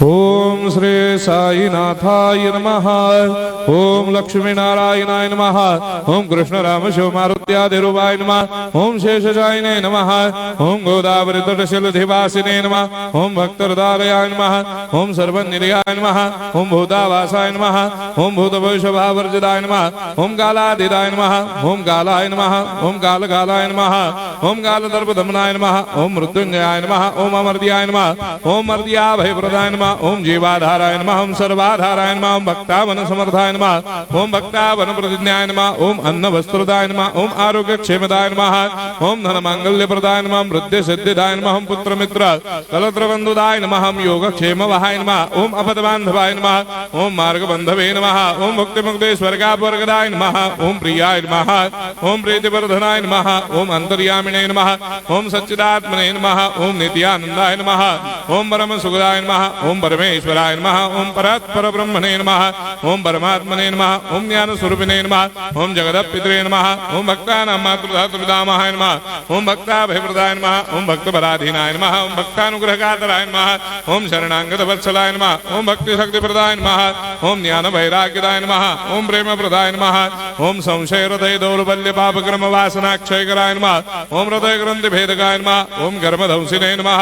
ओम श्री साईनाथाय नमः। ओम लक्ष्मी नारायणाय नमः। ओम कृष्ण राम शिव मारुत्यादिरूपाय नमः। ओम शेषशायिने नमः। ओम गोदावरी तटशिलधिवासिने नमः। ओम भक्तहृदयाय नमः। ओम सर्वनिलयाय नमः। ओम भूतावासाय नमः। ओम भूतभविष्यभावर्जिताय नमः। ओम कालाधीराय नमः। ओम कालाय नमः। ओम कालकालाय नमः। ओम कालदर्पदमनाय नमः। ओम मृत्युंजयाय नमः। ओम अमर्त्याय नमः। ओम मर्त्याभयप्रदाय नमः। ओम जीवाधाराय नमः। ओम सर्वाधाराय नमः। ओम भक्तावन समर्थाय नमः। ओम भक्तावन प्रतिज्ञाय नमः। ओम अन्न वस्त्रदाय नमः। ओम आरोग्य क्षेमदाय नमः। ओम धन मांगल्य प्रदाय नमः। ओम वृद्धि सिद्धिदाय नमः। ओम पुत्र मित्र कलत्र बंधुदाय नमः। ओम योग क्षेम वहाय नमः। ओम अपद बांधवाय नमः। ओम मार्ग बंधवे नमः। ओम मुक्ति मुक्ति स्वर्गापवर्गदाय नमः। ओम प्रियाय नमः। ओम प्रीतिवर्धनाय नमः। ओम अंतर्यामिने नमः। ओम सच्चिदात्मने नमः। ओम नित्यानंदाय नमः। ओम परम सुखदाय नमः। ओम परमेश्वराय नमः। ओम परात्पर ब्रह्मणे नमः। ओम परमात्मने नमः। ओम ज्ञान स्वरूपिणे नमः। ओम जगदपितरे नमः। ओम भक्तानां मातृधातृपितामहाय नमः। ओम भक्ताभयप्रदाय नमः। ओम भक्तपराधीनाय नमः। ओम भक्तानुग्रहकातराय नमः। ओम शरणागत वत्सलाय नमः। ओम भक्ति शक्ति प्रदाय नमः। ओम ज्ञान वैराग्यदाय नमः। ओम प्रेम प्रदाय नमः। ओम संशय हृदय दौर्बल्य पाप कर्म वासना क्षय कराय नमः। ओम हृदय ग्रंथि भेदकाय नमः। ओम कर्मधंसिने नमः।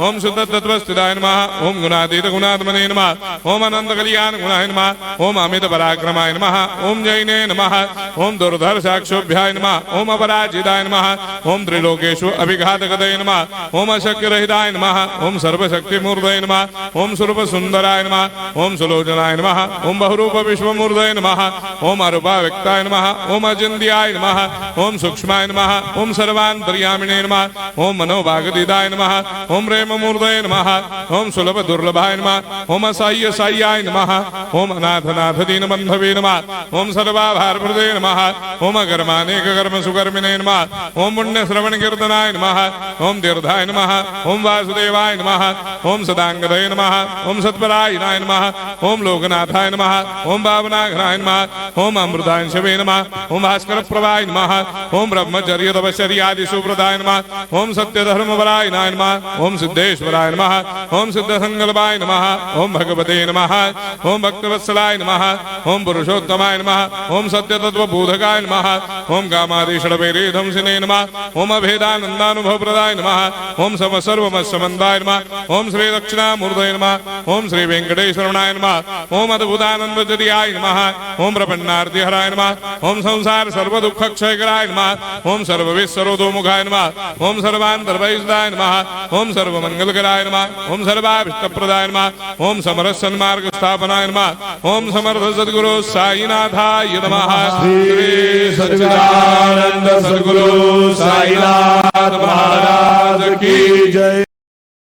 ओम शुद्ध तत्वस्थिताय नमः। ओम गुणातीत गुणात्मने नमः। ओम अनंत कल्याण गुणाय नमः। ओम अमित पराक्रमाय नमः। ओम जैने नमः। ओम दुर्धर साक्षोभ्याय नमः। ओम अपराजिताय नमः। ओम त्रिलोकेषु अभिघातगतये नमः। ओम अशक्य रहिताय नमः। ओम सर्वशक्ति मूर्तये नमः। ओम स्वरूप सुंदराय नमः। ओम सुलोचनाय नमः। ओम बहुरूप विश्वमूर्तये नमः। ओम अरूपाव्यक्ताय नमः। ओम अचिन्त्याय नमः। ओम सूक्ष्माय नमः। ओम सर्वान्तर्यामिने नमः। ओम मनोभागदिदाय नमः। ओम प्रेम मूर्तये नमः। ओम सुलभ दुर्लभाय नमः। ओम असह्य साह्याय नमः। ओम अनाथनाथ दीनबन्धवे नमः। ओम सर्वाभारप्रदे नमः। ओम अकर्मानेक कर्म सुकर्मिणे नमः। ओम पुण्य श्रवण कीर्तनाय नमः। ओम तीर्थाय नमः। ओम वासुदेवाय नमः। ओम सदांगदये नमः। ओम सत्परायणाय नमः। ओम लोकनाथाय नमः। ओम पावनाघ्नाय नमः। ओम अमृतांशवे नमः। ओम भास्कर प्रभाय नमः। ओम ब्रह्मचर्य तपश्चर्यादि सुप्रदाय नमः। ओम सत्यधर्मपरायणाय नमः। ओम सिद्धेश्वराय नमः। ओम सिद्ध संकल्पाय नमः। ओम भगवते नमः। ओम भक्तवत्सलाय नमः। ओम पुरुषोत्तमाय नमः। ओम सत्य तत्वबोधकाय नमः। ओम कामादिषडभैरेधंसिने नमः। ओम अभेदानंदानुभव प्रदाय नमः। ओम सर्वमस्समन्दाय नमः। ओम श्री दक्षिणामूर्तये नमः। ओम श्री वेंकटेश्वराय नमः। ओम अद्भुतानंदजर्याय नमः। ओम प्रपन्नार्तिहराय नमः। ओम संसार सर्व दुख क्षयकराय नमः। ओम सर्वविश्वरोधोमुखाय नमः। ओम सर्वान्तर्वैसदाय नमः। ओम सर्वमंगलकराय नमः। ओम सर्वाभीष्टप्रदाय नमः। ओम समरस सन्मार्ग स्थापनाय नमः। ओम समर्थ सद्गुरु साईनाथाय नमः। श्री सच्चिदानंद सद्गुरु साईनाथ महाराज की